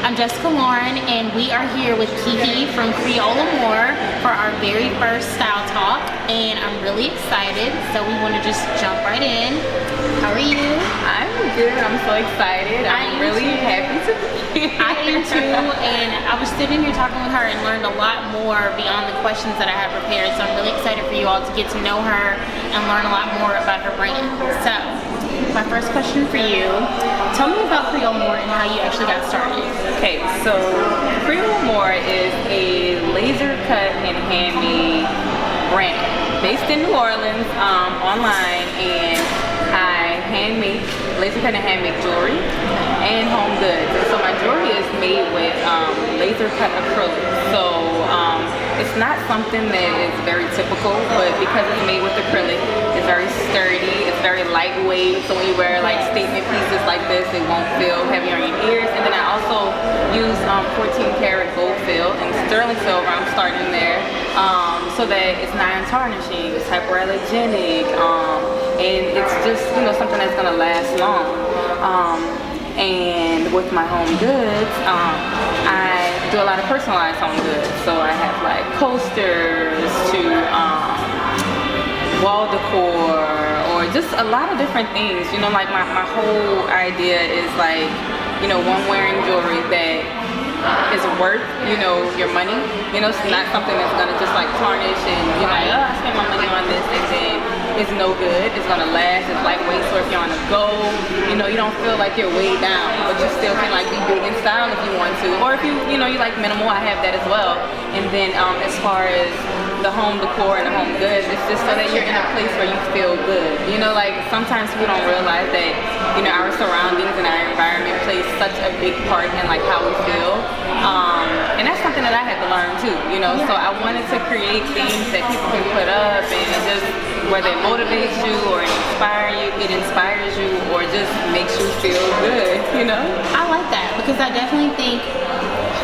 I'm Jessica Lauren, and we are here with Kiki from Creole Amour for our very first style talk, and I'm really excited, so we want to just jump right in. How are you? I'm good. I'm so excited. I'm really happy to be here. I am too, and I was sitting here talking with her and learned a lot more beyond the questions that I had prepared, so I'm really excited for you all to get to know her and learn a lot more about her brand. So, my first question for you, tell me about Creole Amour and how you actually got started. Okay, so Creole Amour is a laser cut and handmade brand based in New Orleans, online, and I handmade laser cut and handmade jewelry and home goods. And so my jewelry is made with laser cut acrylic. So it's not something that is very typical, but because it's made with acrylic, it's very sturdy, it's very lightweight. So when you wear like statement pieces like this, it won't feel heavy on your ears. And then I also use 14 karat gold fill and sterling silver. I'm starting there, so that it's non-tarnishing, it's hypoallergenic, and it's just, you know, something that's gonna last long. And with my home goods, I do a lot of personalized home goods. So I have like coasters to wall decor, or just a lot of different things. You know, like my whole idea is like, you know, one wearing jewelry that is worth, you know, your money. You know, it's not something that's gonna just like tarnish and you're like, oh, I spent my money on this and then it's no good. It's gonna last. It's lightweight, so if you're on the go, you know, you don't feel like you're weighed down, but you still can like be big in style if you want to, or if you know, you like minimal. I have that as well. And then as far as the home decor and the home goods, it's just so that you're in a place where you feel good. You know, like sometimes people don't realize that, you know, our surroundings and our environment plays such a big part in like how we feel. And that's something that I had to learn too, you know. So I wanted to create things that people can put up and just, whether it motivates you or it inspires you or just makes you feel good, you know. I like that, because I definitely think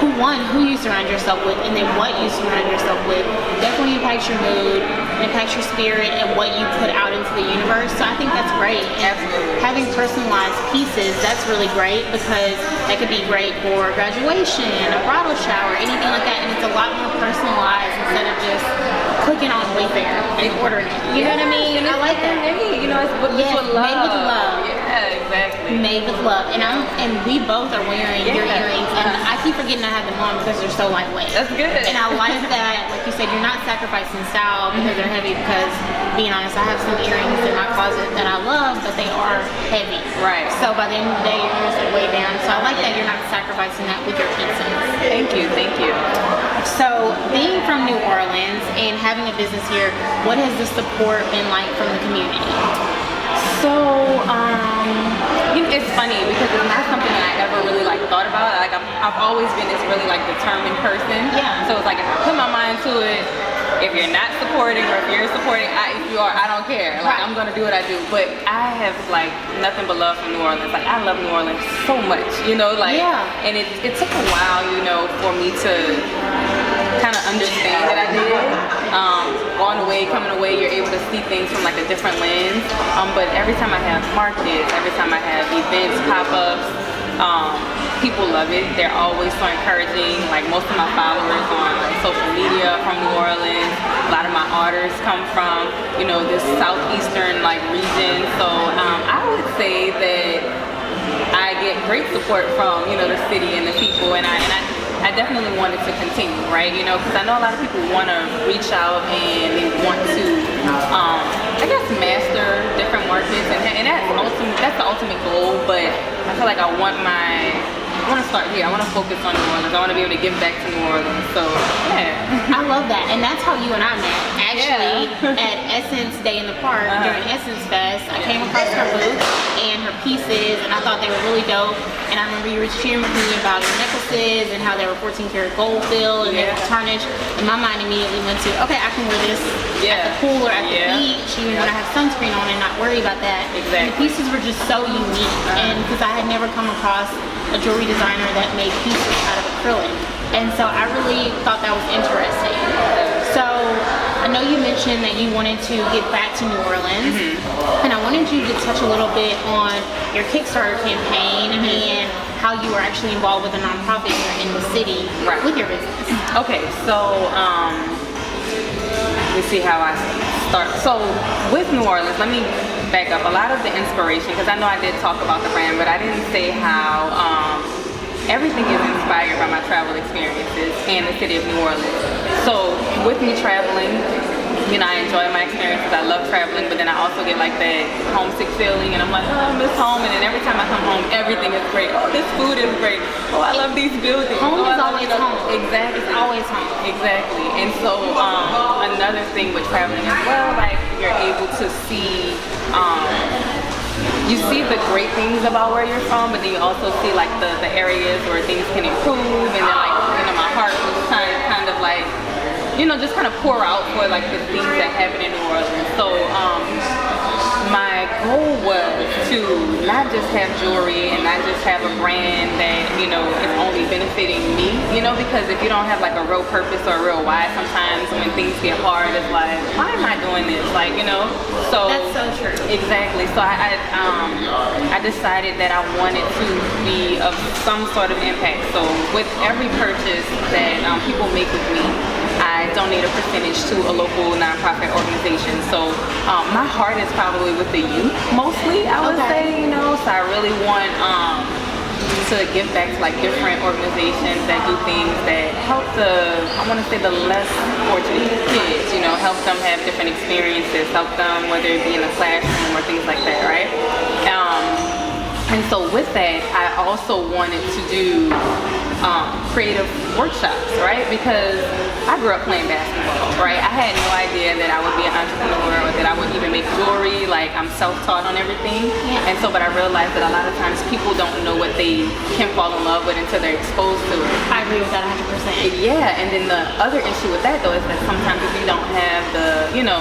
who you surround yourself with, and then what you surround yourself with definitely impacts your mood, impacts your spirit, and what you put out into the universe. So I think that's great. Absolutely. Having personalized pieces, that's really great, because that could be great for graduation, a bridal shower, anything like that, and it's a lot more personalized instead of just clicking on Wayfair and ordering it. You know what I mean? And I like that. You know, it's with love. Made with love. Yeah, exactly. Made with love. And we both are wearing your earrings, and I keep forgetting I have them on because they're so lightweight. That's good. And I like that, like you said, you're not sacrificing style because they're heavy, because being honest, I have some earrings in my closet that I love, but they are heavy. Right. So by the end of the day, your ears are way down. So I like that you're not sacrificing that with your pieces. Thank you, thank you. So being from New Orleans and having a business here, what has the support been like from the community? So, you know, it's funny because it's not something that I ever really like thought about. Like I've always been this really like determined person. Yeah. So it's like if I put my mind to it, if you're not supporting or if you're supporting, if you are, I don't care. Like I'm gonna do what I do. But I have like nothing but love for New Orleans. Like I love New Orleans so much, you know, like, and it took a while, you know, for me to kind of understand that I did. Going away, coming away, you're able to see things from like a different lens. But every time I have markets, every time I have events, pop-ups, people love it. They're always so encouraging. Like most of my followers on like, social media from New Orleans. A lot of my orders come from, you know, this southeastern like region. So I would say that I get great support from, you know, the city and the people, and I definitely wanted to continue, right? You know, because I know a lot of people want to reach out and they want to, I guess, master different markets, and that's the ultimate goal. But I feel like I want to start here. I want to focus on New Orleans. I want to be able to give back to New Orleans. So yeah, I love that, and that's how you and I met. Actually, at Essence Day in the Park during Essence Fest, I came across her booth and her pieces, and I thought they were really dope. And I remember you were sharing with me about your necklaces and how they were 14 karat gold fill and they were tarnished. And my mind immediately went to, okay, I can wear this at the pool or at the beach, even when I have sunscreen on, and not worry about that. Exactly. And the pieces were just so unique, and because I had never come across a jewelry designer that made pieces out of acrylic. And so I really thought that was interesting. So I know you mentioned that you wanted to get back to New Orleans, and I wanted you to touch a little bit on your Kickstarter campaign and how you were actually involved with a nonprofit here in the city with your business. Okay, so let me see how I start. So with New Orleans, let me back up. A lot of the inspiration, because I know I did talk about the brand, but I didn't say how everything is inspired by my travel experiences and the city of New Orleans. So with me traveling, you know, I enjoy my experiences. I love traveling, but then I also get like that homesick feeling, and I'm like, oh, I miss home. And then every time I come home, everything is great. Oh, this food is great. Oh, I love these buildings. Home is always home. Exactly. It's always home. Exactly. And so another thing with traveling as well, like you're able to see, you see the great things about where you're from, but then you also see like the areas where things can improve, and then like, you know, my heart was kind of like, you know, just kind of pour out for like the things that happen in New Orleans. So my goal was to not just have jewelry and not just have a brand that, you know, is only benefiting me, you know, because if you don't have like a real purpose or a real why, sometimes when things get hard, it's like, why am I doing this? Like, you know, so That's so true. Exactly. So I decided that I wanted to be of some sort of impact. So with every purchase that people make with me, I donate a percentage to a local nonprofit organization. So my heart is probably with the youth mostly, I would say, you know. So I really want to give back to like different organizations that do things that help I want to say the less fortunate kids, you know, help them have different experiences, help them whether it be in the classroom or things like that, right? And so with that, I also wanted to do creative workshops, right? Because I grew up playing basketball, right? I had no idea that I would be an entrepreneur or that I would even make jewelry. Like, I'm self-taught on everything. And so, but I realized that a lot of times people don't know what they can fall in love with until they're exposed to it. I agree with that 100%. Yeah, and then the other issue with that though is that sometimes if you don't have the, you know,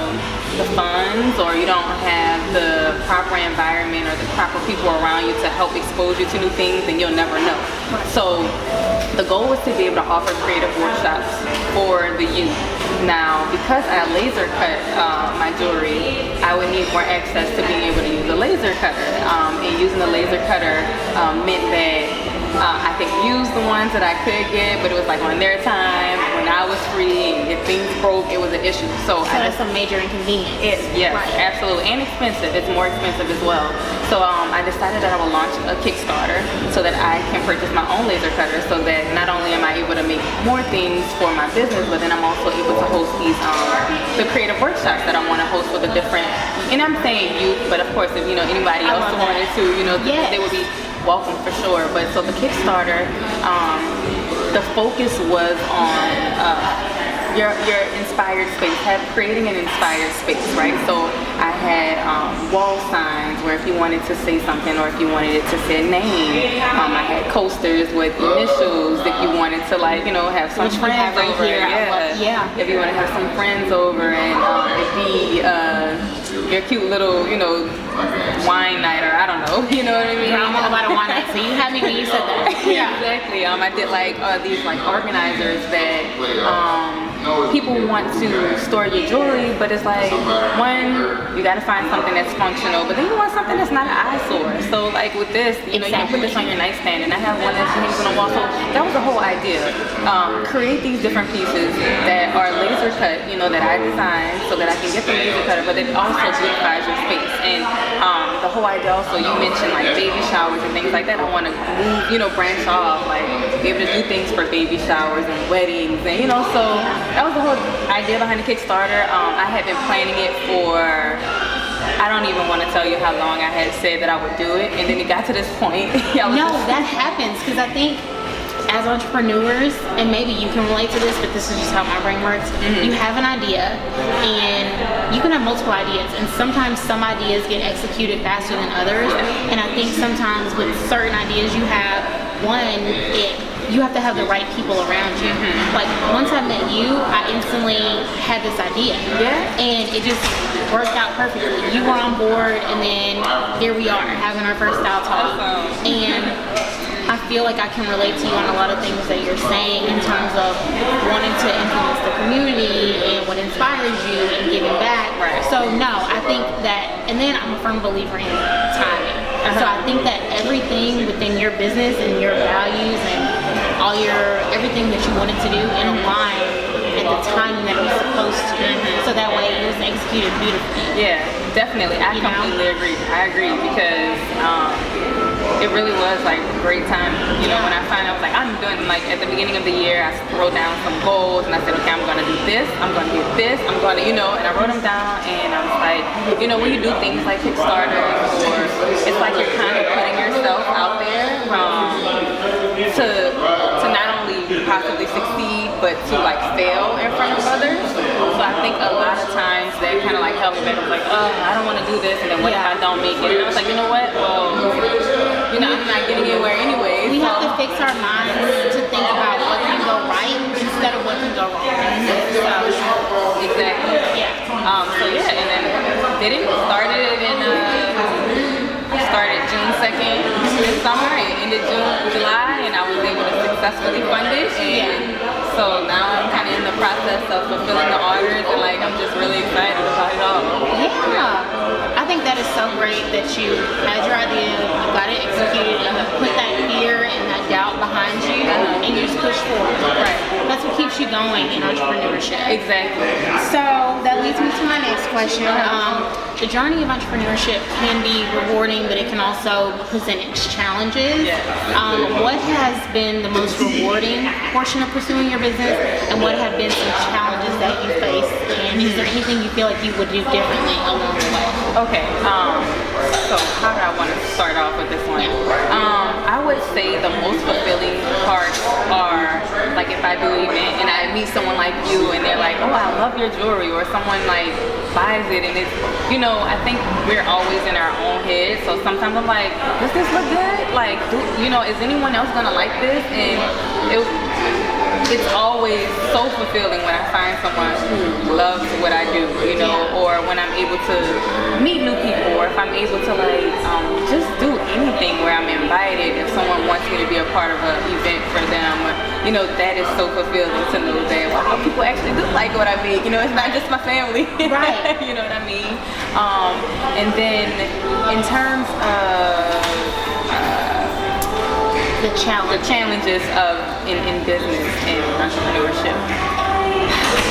the funds, or you don't have the proper environment or the proper people around you to help expose you to new things, then you'll never know. So the goal was to be able to offer creative workshops for the youth. Now, because I laser cut my jewelry, I would need more access to being able to use a laser cutter. And using the laser cutter meant that I could use the ones that I could get, but it was like on their time, when I was free, and if things broke, it was an issue. So that's a major inconvenience. Yes, absolutely, and expensive. It's more expensive as well. So I decided that I would launch a Kickstarter so that I can purchase my own laser cutter, so that not only am I able to make more things for my business, but then I'm also able to host these the creative workshops that I want to host with the different, and I'm saying youth, but of course if, you know, anybody else wanted to, you know, they would be welcome for sure. But so the Kickstarter, the focus was on your inspired space, creating an inspired space, right? So I had wall signs where if you wanted to say something, or if you wanted it to say a name, I had coasters with initials if you wanted to, like, you know, have some friends over. If you want to have some friends over, and it'd be your cute little, you know, wine night, or I don't know, you know what I mean? I'm all about a wine night, so you had me when you said that. Exactly. I did like these like organizers that people want to store your jewelry, but it's like, one, you gotta find something that's functional, but then you want something that's not an eyesore. So like with this, you know, you can put this on your nightstand, and I have one that hangs on the wall. So that was the whole idea. Create these different pieces that are laser cut, you know, that I designed so that I can get the laser cutter, but it also beautifies your space. And the whole idea also, you mentioned like baby showers and things like that. I want to move, you know, branch off, like be able to do things for baby showers and weddings, and you know, so that was the whole idea behind the Kickstarter. I had been planning it for, I don't even want to tell you how long I had said that I would do it, and then it got to this point. That happens, because I think as entrepreneurs, and maybe you can relate to this, but this is just how my brain works, you have an idea, and you can have multiple ideas, and sometimes some ideas get executed faster than others, and I think sometimes with certain ideas you have, you have to have the right people around you. Like, once I met you, I instantly had this idea, and it just worked out perfectly. You were on board, and then here we are having our first style talk. And I feel like I can relate to you on a lot of things that you're saying in terms of wanting to influence the community and what inspires you and giving back. Right. So no, I think that, and then I'm a firm believer in timing. So I think that everything within your business and your values and everything that you wanted to do in a line at the time that it was supposed to. So that way it was executed beautifully. Yeah, definitely. I completely agree. I agree because it really was like a great time. You know, when I finally, I was like, I'm doing, like at the beginning of the year, I wrote down some goals and I said, okay, I'm gonna do this, I'm gonna do this, I'm gonna, you know, and I wrote them down and I was like, you know, when you do things like Kickstarter or it's like you're kind of putting yourself out there to not only possibly succeed, but to like fail in front of others. So I think a lot of times that kind of like held me back. I was like, oh, I don't want to do this, and then what if I don't make it? And I was like, you know what? Well, you know, I'm not getting anywhere anyway. We have to fix our minds to think about what can go right instead of what can go wrong. So, exactly. Yeah. So yeah, and then started June 2nd this summer and ended July, and I was able to successfully fund it. And so now I'm kind of in the process of fulfilling the orders, and like I'm just really excited about it all. Yeah, I think that is so great that you had your idea, you got it executed, and you put that fear and that doubt behind you, and you just push forward. Right. That's what keeps you going in entrepreneurship. Exactly. So that leads me to my next question. The journey of entrepreneurship can be rewarding, but it can also present its challenges. Yes. What has been the most rewarding portion of pursuing your business, and what have been some challenges that you faced? And is there anything you feel like you would do differently along the way? Okay, so how do I want to start off with this one? I would say the most fulfilling parts are like if I do an event and I meet someone like you and they're like, oh, I love your jewelry, or someone like buys it and it's, you know, I think we're always in our own head, so sometimes I'm like, does this look good? Like, you know, is anyone else gonna like this? And it's always so fulfilling when I find someone who loves what I do, you know, or when I'm able to meet new people, or if I'm able to like just do anything where I'm invited, if someone wants me to be a part of an event for them, or, you know, that is so fulfilling to know that, wow, people actually do like what I make, you know, it's not just my family, right? You know what I mean? And then in terms of the challenges of in business and entrepreneurship,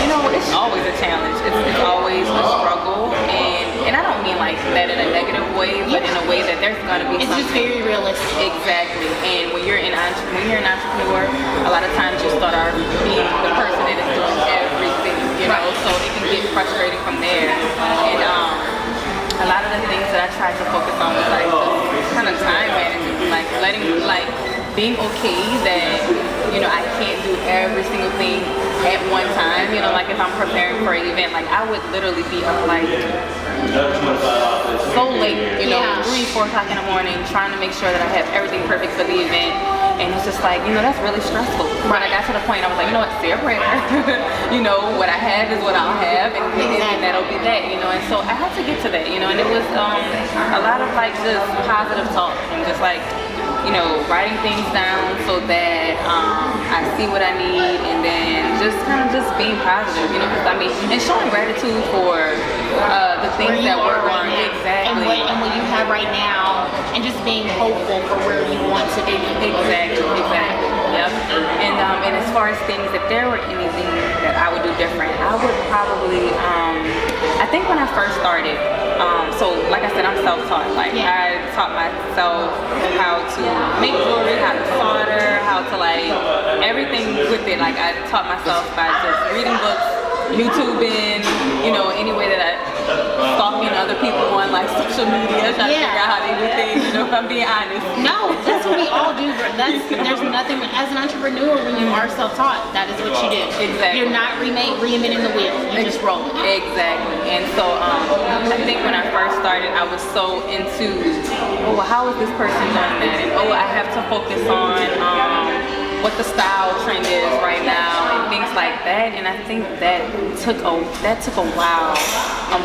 you know, it's always a challenge. It's always a struggle, and I don't mean like that in a negative way, but in a way that there's gonna be. It's just very realistic. Exactly. And when you're an entrepreneur, a lot of times you start off being the person that is doing everything, you know. So it can get frustrating from there. And a lot of the things that I try to focus on was like just kind of time management, like being okay that, you know, I can't do every single thing at one time. You know, like if I'm preparing for an event, like I would literally be up like so late, you know, 3, 4 o'clock in the morning, trying to make sure that I have everything perfect for the event. And it's just like, you know, that's really stressful. When I got to the point, I was like, you know what, say a prayer. You know, what I have is what I'll have, and that'll be that, you know. And so I had to get to that, you know, and it was a lot of like just positive talk and just like, you know, writing things down so that I see what I need, and then just kind of just being positive, you know, because I mean, and showing gratitude for the things that we're going, exactly, and what you have right now, and just being hopeful for where you want to be. Exactly, yep. And as far as things, if there were anything that I would do different, I would probably, I think when I first started, so like I said, I'm self-taught. Like I taught myself how to make jewelry, how to solder, how to like everything with it. Like I taught myself by just reading books, YouTubing, you know, any way that I stalking other people on like social media, trying to figure out how they do things, you know, if I'm being honest. No, that's what we all do. There's nothing, as an entrepreneur, when you are self-taught, that is what you do. Exactly. You're not reinventing the wheel, you just roll it. Exactly. And so I think when I first started, I was so into, oh, well, how is this person doing that? And oh, I have to focus on what the style trend is right now and things like that. And I think that took a while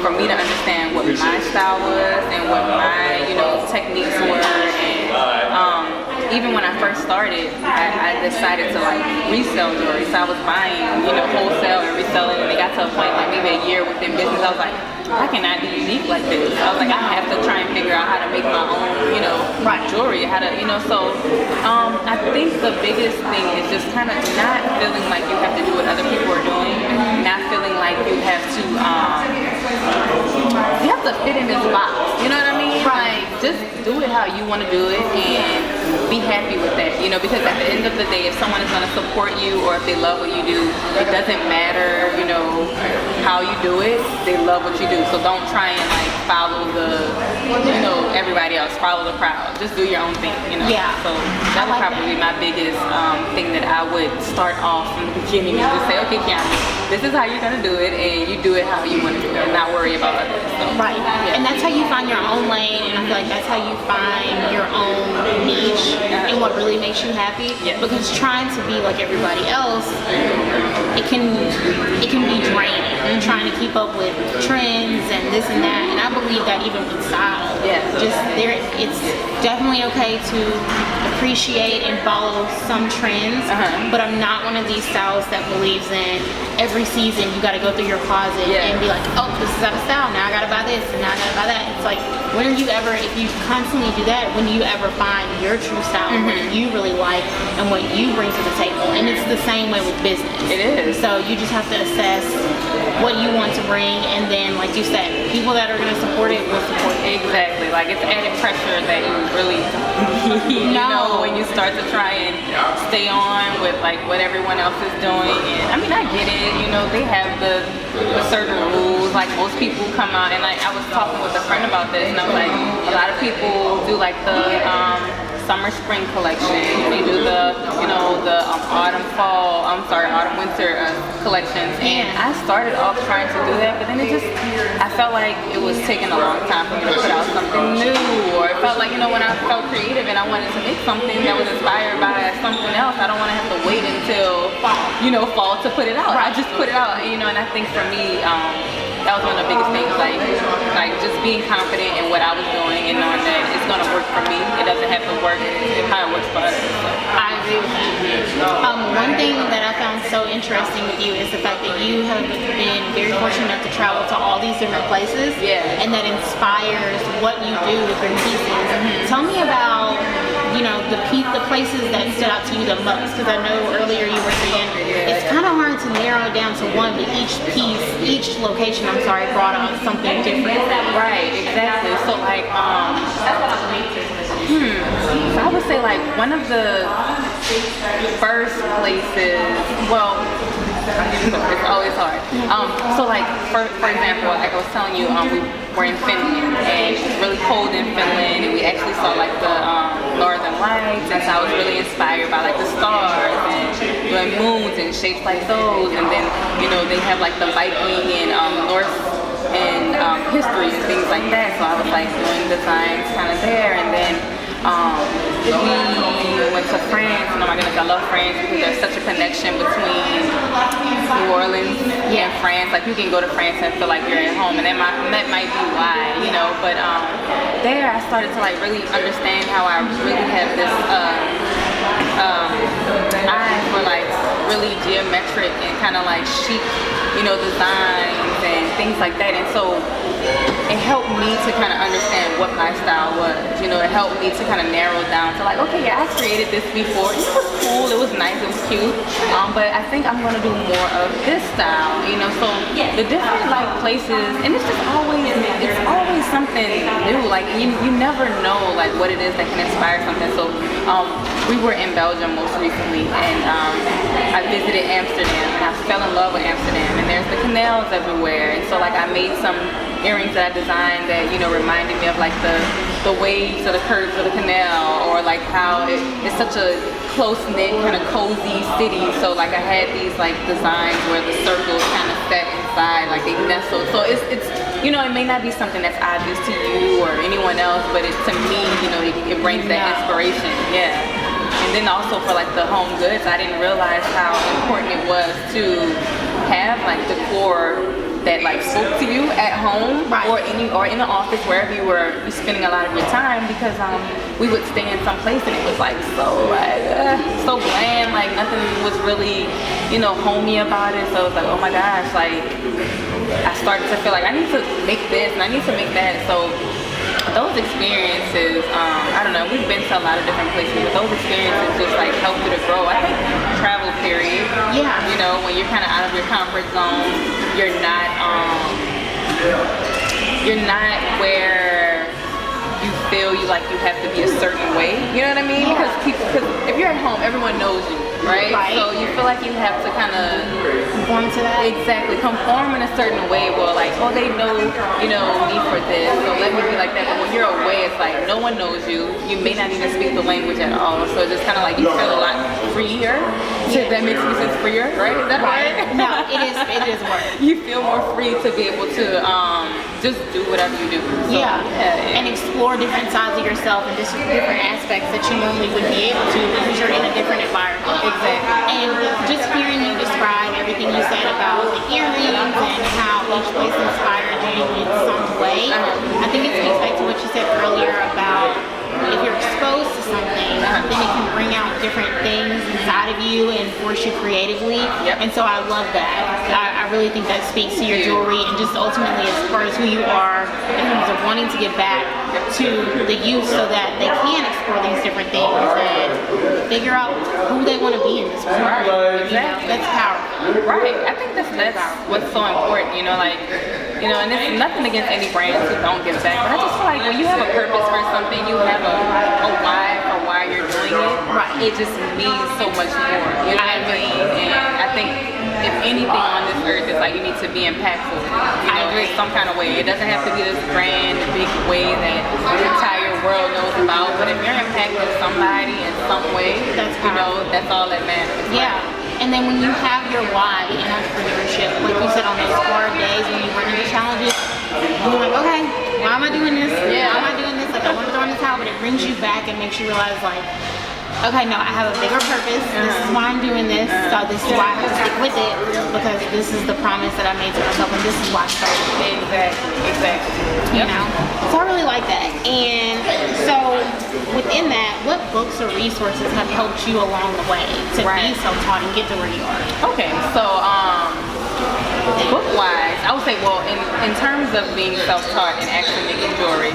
for me to understand what my style was and what my, you know, techniques were. And even when I first started, I decided to like resell jewelry. So I was buying, you know, wholesale and reselling, and it got to a point like maybe a year within business, I was like, I cannot be unique like this. I was like, I have to try and figure out how to make my own, you know, jewelry, how to, you know, so I think the biggest thing is just kind of not feeling like you have to do what other people are doing, not feeling like you have to fit in this box, you know what I mean? Like, just do it how you want to do it and be happy with that, you know, because at the end of the day, if someone is going to support you or if they love what you do, it doesn't matter, you know, how you do it, they love what you do. So don't try and like follow the, you know, everybody else, follow the crowd. Just do your own thing, you know. Yeah. So that would probably be my biggest thing that I would start off from the beginning and just say, okay, Kiana, this is how you're gonna do it, and you do it how you want to do it, and not worry about others. So, right. Yeah. And that's how you find your own lane, and I feel like that's how you find your own niche and what really makes you happy. Yeah. Because trying to be like everybody else, it can be draining. Trying to keep up with trends and this and that, and I believe that even with style. Yeah. Just there, it's definitely okay to appreciate and follow some trends, but I'm not one of these styles that believes in every season you got to go through your closet and be like, oh, this is out of style, now I gotta buy this and now I gotta buy that. It's like, when are you ever, if you constantly do that, when do you ever find your true style, what you really like and what you bring to the table? And it's the same way with business. It is. So you just have to assess what you want to bring, and then like you said, people that are going to support it will support it. Exactly. Like, it's added pressure that you really you know, when you start to try and stay on with like what everyone else is doing. And I mean, I get it, you know, they have the certain rules, like most people come out, and like I was talking with a friend about this, and I was like, a lot of people do like the summer spring collection, they do the, you know, the autumn winter collections, and I started off trying to do that, but then it just, I felt like it was taking a long time for me to put out something new, or it felt like, you know, when I felt creative and I wanted to make something that was inspired by something else, I don't want to have to wait until fall to put it out. I just put it out, you know, and I think for me, that was one of the biggest things, like just being confident in what I was doing and knowing that it's gonna work for me. It doesn't have to work how it works for others. So. I agree with you. One thing that I found so interesting with you is the fact that you have been very fortunate enough to travel to all these different places, and that inspires what you do with your pieces. Tell me about, you know, the places that stood out to you the most, because I know earlier you were saying it's kind of hard to narrow it down to one, but each location, brought on something different. Right, exactly. So like, so I would say like one of the first places, well, it's always hard. So like, for example, like I was telling you, we were in Finland, and it was really cold in Finland, and we actually saw like the northern lights, and so I was really inspired by like the stars and doing moons and shapes like those. And then, you know, they have like the Viking and Norse and history and things like that, so I was like doing designs kind of there. And then we went to France, and oh my goodness, I love France because there's such a connection between New Orleans and France. Like, you can go to France and feel like you're at home, and that might be why, you know. But there I started to like really understand how I really have this eye for like really geometric and kind of like chic, you know, designs and things like that. And so it helped me to kind of understand what my style was. You know, it helped me to kind of narrow down to like, okay, yeah, I created this before. It was cool, it was nice, it was cute. But I think I'm gonna do more of this style, you know. So the different like places, and it's always something new. Like you never know like what it is that can inspire something. So we were in Belgium most recently, and I visited Amsterdam, and I fell in love with Amsterdam, and there's the canals everywhere. And so like I made some earrings that I designed that, you know, reminded me of like the waves or the curves of the canal, or like how it's such a close-knit kind of cozy city. So like I had these like designs where the circles kind of set inside, like they nestled. So it's you know, it may not be something that's obvious to you or anyone else, but to me, you know, it brings that inspiration. Yeah. And then also for like the home goods, I didn't realize how important it was to have like decor that like spoke to you at home Right. or in the office, wherever you were spending a lot of your time, because we would stay in some place and it was like so bland, like nothing was really, you know, homey about it. So it was like, oh my gosh, like I started to feel like I need to make this and I need to make that. So those experiences, I don't know, we've been to a lot of different places, but those experiences just like help you to grow. I think travel period, Yeah. you know, when you're kind of out of your comfort zone, you're not where you feel you like you have to be a certain way, you know what I mean? Yeah. Because if you're at home, everyone knows you, right? Right. So you feel like you have to kind of Conform to that. exactly conform in a certain way where like, oh, they know, you know, me for this, so let me be like that. But when you're away, it's like no one knows you. You may not even speak the language at all. So it's just kind of like you feel a lot freer. If that makes any sense, freer, right? Is that right? No, it is work. You feel more free to be able to just do whatever you do. So, And explore different sides of yourself and just different aspects that you normally wouldn't be able to because you're in a different environment. Exactly. And just hearing you describe everything you said about the earrings and how each place inspired you in some way, I think it speaks back to what you said earlier about if you're exposed to something, then it can bring out different things inside of you and force you creatively. Yep. And so I love that. I really think that speaks to your jewelry and just ultimately as far as who you are in terms of wanting to give back to the youth so that they can explore these different things and figure out who they want to be in this world. Right. You know, that's powerful. Right. I think that's what's so important, you know, like, you know, and it's nothing against any brands who don't give back, but I just feel like when you have a purpose for something, you have a why for why you're doing it, Right. it just means so much more, you know what I mean? And I think if anything on this earth, it's like you need to be impactful, you know, in some kind of way. It doesn't have to be this grand, big way that the entire world knows about, but if you're impacting somebody in some way, That's you know, powerful. that's all that matters. Yeah. And then when you have your why in entrepreneurship, like you said on those hard days when you run into challenges, you're like, okay, why am I doing this? Yeah. Why am I doing this? Like I want to throw in the towel, but it brings you back and makes you realize like, okay, no, I have a bigger purpose. This is why I'm doing this. So this is why I have to stick with it because this is the promise that I made to myself and this is why I started. Exactly. You know? So I really like that. And so within that, what books or resources have helped you along the way to be self-taught and get to where you are? Okay, so book-wise, I would say, well, in terms of being self-taught and actually making jewelry,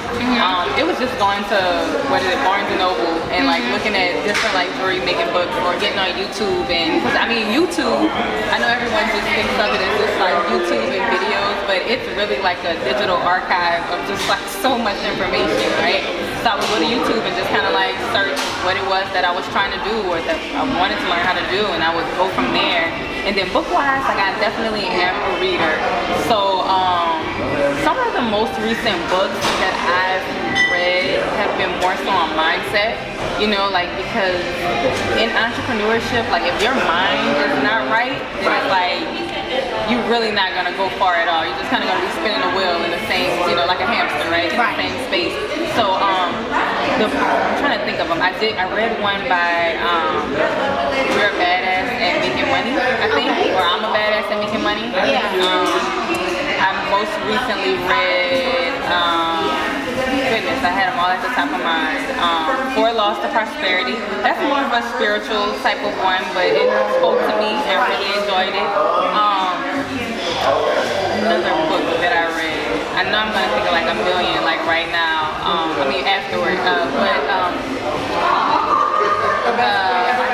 it was just going to, Barnes & Noble and like looking at different like jewelry making books or getting on YouTube. And because I mean YouTube, I know everyone just thinks of it as just like YouTube and videos, but it's really like a digital archive of just like so much information, right? So I would go to YouTube and just kind of like search what it was that I was trying to do or that I wanted to learn how to do, and I would go from there. And then book-wise, like I definitely am a reader. So some of the most recent books that I've read have been more so on mindset, you know, like because in entrepreneurship, like if your mind is not right, then it's like you're really not gonna go far at all. You're just kind of gonna be spinning a wheel in the same, you know, like a hamster, right? In the same space. So I'm trying to think of them. I read one by You're a Badass at Making Money, I think, or I'm a Badass at Making Money. Yeah. I most recently read, goodness, I had them all at the top of mind. For Loss to Prosperity. That's more of a spiritual type of one, but it spoke to me and I really enjoyed it. Another book that I read, I know I'm gonna think of like a million like right now. Afterward, I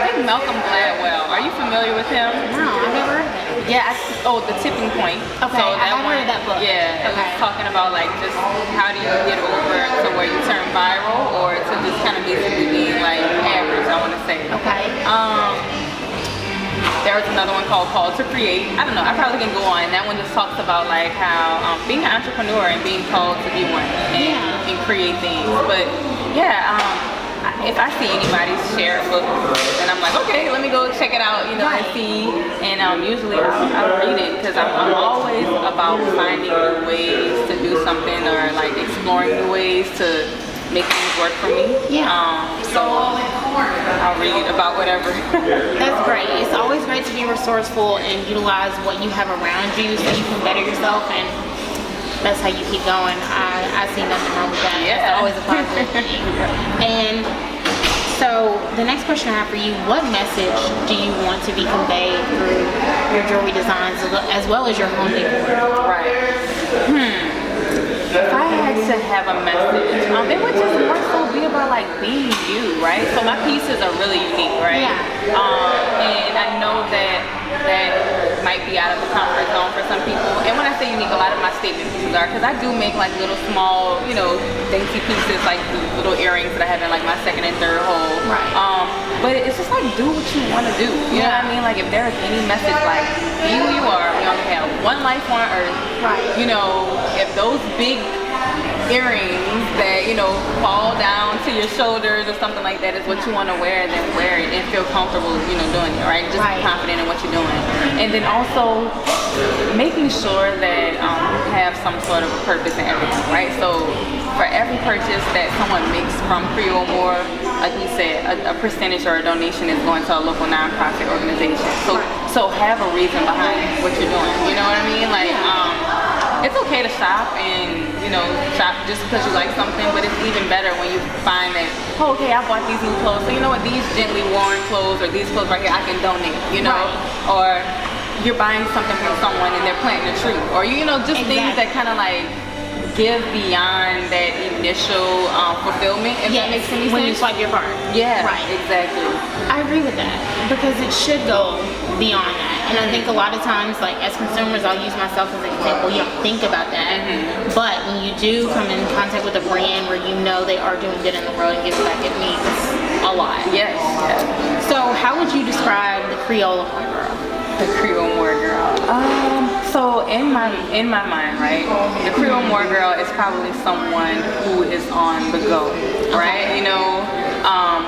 think Malcolm Gladwell. Are you familiar with him? No, I've never heard of it. Yeah, The Tipping Point. Okay, I haven't heard of that book. Yeah, it was talking about like just how do you get over to where you turn viral or to just kind of basically being like average, I want to say. Okay. There was another one called Call to Create. I don't know, I probably can go on. That one just talks about like how being an entrepreneur and being called to be one and create things. But yeah, if I see anybody share a book, then I'm like, okay, let me go check it out, you know, and see. And usually I'll read it because I'm always about finding new ways to do something or like exploring new ways to make things work for me. Yeah. So I'll read about whatever. That's great. It's always great to be resourceful and utilize what you have around you so you can better yourself, and that's how you keep going. I see nothing wrong with that. Yeah. It's always a positive thing. And so the next question I have for you, what message do you want to be conveyed through your jewelry designs as well as your home decor? Right. If I had to have a message, it would just more so be about like being you, right? So my pieces are really unique, right? Yeah. And I know that might be out of the comfort zone for some people. And when I say unique, a lot of my statement pieces are, because I do make like little small, dainty pieces, like the little earrings that I have in like my second and third hole. Right. But it's just like do what you want to do. You know what I mean? Like if there's any message, like be who you are. We only have one life on earth. Right. If those big earrings that fall down to your shoulders or something like that is what you want to wear, then wear it and feel comfortable doing it, right? Just be confident in what you're doing. And then also making sure that you have some sort of a purpose in everything, right? So for every purchase that someone makes from Creole More, like we said, a percentage or a donation is going to a local nonprofit organization. So have a reason behind what you're doing, you know what I mean? Like it's okay to shop and shop just because you like something, but it's even better when you find that, okay, I bought these new clothes, so you know what, these gently worn clothes or these clothes right here I can donate, or you're buying something from someone and they're planting a tree, or just things that kind of like give beyond that initial fulfillment, if that makes any sense. When you swipe your card. Yeah, right. Exactly. I agree with that, because it should go beyond that. And I think a lot of times, like as consumers, I'll use myself as an example, you don't think about that. But when you do come in contact with a brand where you know they are doing good in the world and giving back, it means a lot. Yes. So how would you describe the Creole More Girl? The Creole More Girl. So in my mind, right, the Creole More Girl is probably someone who is on the go, right?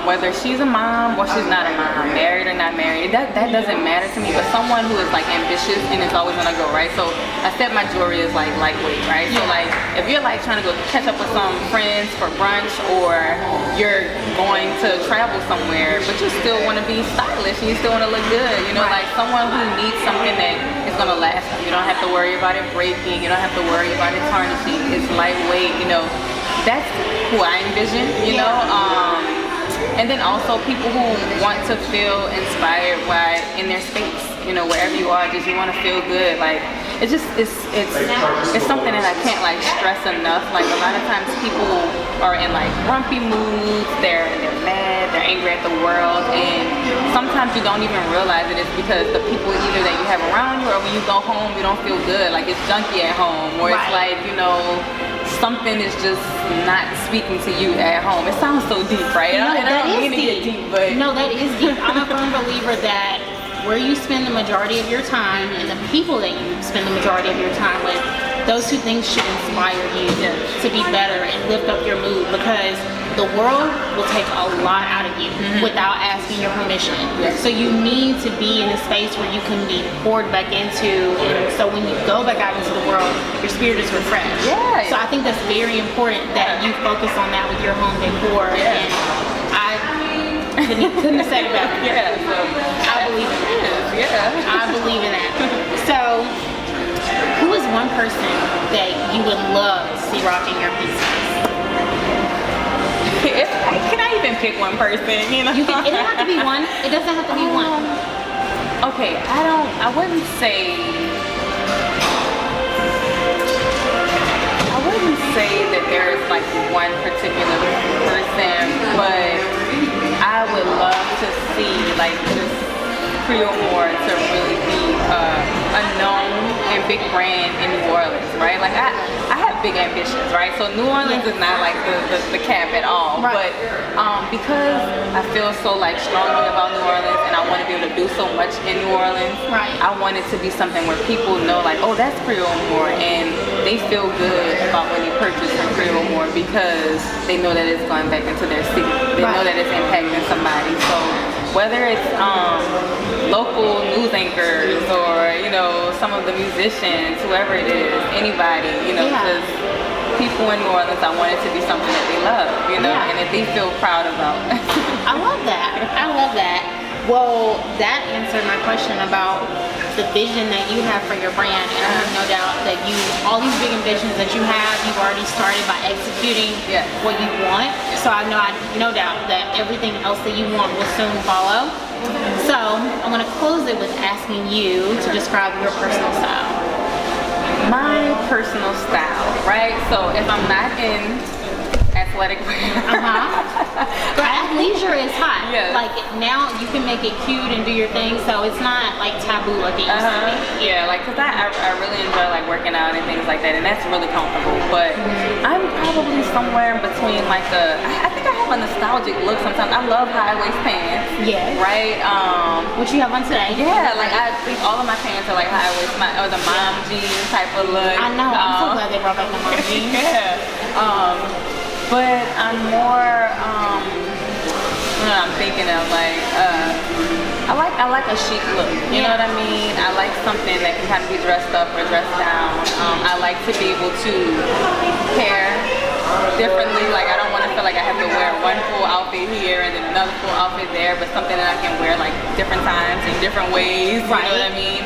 Whether she's a mom or she's not a mom, married or not married, that doesn't matter to me, but someone who is like ambitious and is always on the go, right? So I said my jewelry is like lightweight, right? So like if you're like trying to go catch up with some friends for brunch, or you're going to travel somewhere but you still want to be stylish and you still want to look good, like someone who needs something that is going to last. You don't have to worry about it breaking, you don't have to worry about it tarnishing. It's lightweight, that's who I envision, and then also people who want to feel inspired in their space, wherever you are, just you want to feel good. Like it's something that I can't like stress enough. Like a lot of times people are in like grumpy moods, they're mad, they're angry at the world, and sometimes you don't even realize it. It's because the people either that you have around you, or when you go home you don't feel good, like it's junky at home, or it's like something is just not speaking to you at home. It sounds so deep, right? No, I don't mean to get deep, but no, that is deep. I'm a firm believer that where you spend the majority of your time and the people that you spend the majority of your time with, those two things should inspire you to be better and lift up your mood, because the world will take a lot out of you without asking your permission. So you need to be in a space where you can be poured back into, and so when you go back out into the world, your spirit is refreshed. So I think that's very important that you focus on that with your home decor. And I couldn't have said it better. So I believe in that. I believe in that. So who is one person that you would love to see rocking your pieces? Can I even pick one person? It doesn't have to be one. It doesn't have to be one. Okay, I wouldn't say that there's like one particular person, but I would love to see like just Creole More to really be a known and big brand in New Orleans, right? Like I have big ambitions, right? So New Orleans is not like the cap at all, but because I feel so like strongly about New Orleans and I want to be able to do so much in New Orleans, I want it to be something where people know like, oh, that's Creole More, and they feel good about when they purchase from Creole More because they know that it's going back into their city. They know that it's impacting somebody. So whether it's local news anchors or some of the musicians, whoever it is, anybody, just people in New Orleans, I want it to be something that they love, you know, Yeah. and that they feel proud about. I love that. I love that. Well, that answered my question about the vision that you have for your brand, and I have no doubt that all these big ambitions that you have, you've already started by executing Yes. what you want. So I no doubt that everything else that you want will soon follow. So I'm gonna close it with asking you to describe your personal style. My personal style, right? So if I'm not in athletic wear, But athleisure is hot. Yes. Like now you can make it cute and do your thing, so it's not like taboo like it used to be. yeah, like cause I really enjoy like working out and things like that, and that's really comfortable. But I'm probably somewhere in between like I think I have a nostalgic look sometimes. I love high waist pants. Yes. Right. What you have on today? Yeah, like I think all of my pants are like high waist, or the mom jeans type of look. I know. I'm so glad they brought back the mom jeans. Yeah. But I'm more, I'm thinking of like, I like a chic look. You know what I mean? I like something that can kind of be dressed up or dressed down. I like to be able to pair differently. Like I don't want to feel like I have to wear one full outfit here and then another full outfit there, but something that I can wear like different times in different ways. You know what I mean?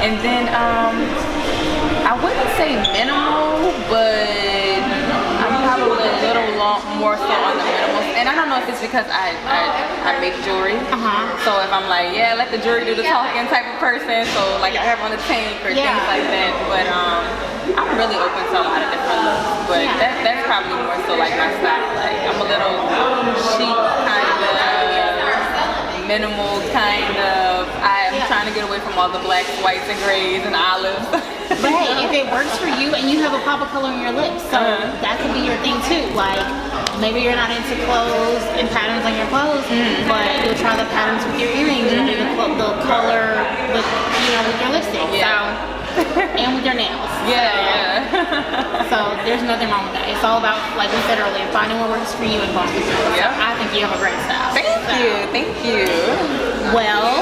And then I wouldn't say minimal, but I'm probably a little more so on the minimal. And I don't know if it's because I make jewelry. So if I'm like, yeah, let the jewelry do the talking type of person. So like I have on a tank or things like that. But I'm really open to a lot of different looks. But that's probably more so like my style. Like I'm a little chic kind of, minimal kind of. I'm trying to get away from all the blacks, whites, and grays and olives. But hey, if it works for you and you have a pop of color on your lips, so that could be your thing too. Like maybe you're not into clothes and patterns on your clothes, but you'll try the patterns with your earrings and do the color with with your lipstick. And with your nails. So there's nothing wrong with that. It's all about, like we said earlier, finding what works for you and going with it. So I think you have a great style. Thank you. Well,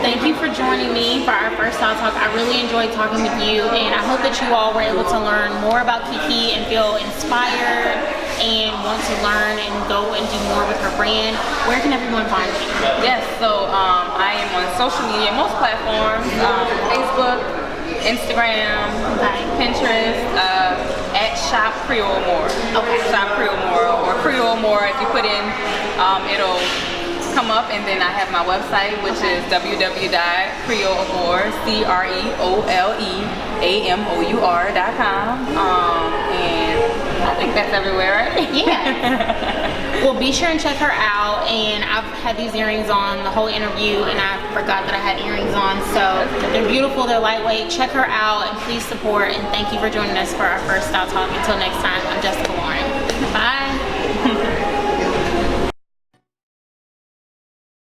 thank you for joining me for our first Style Talk. I really enjoyed talking with you, and I hope that you all were able to learn more about Kiki and feel inspired and want to learn and go and do more with her brand. Where can everyone find you? Yes, so I am on social media, most platforms, Facebook, Instagram, Pinterest, at Shop Creole More. Shop Creole More, or Creole More. If you put in, it'll come up, and then I have my website, which is www.creoleamour, CREOLEAMOUR.com. And I think that's everywhere, right? Well, be sure and check her out. And I've had these earrings on the whole interview, and I forgot that I had earrings on. So they're beautiful, they're lightweight. Check her out, and please support. And thank you for joining us for our first Style Talk. Until next time, I'm Jessica Lauren. Bye.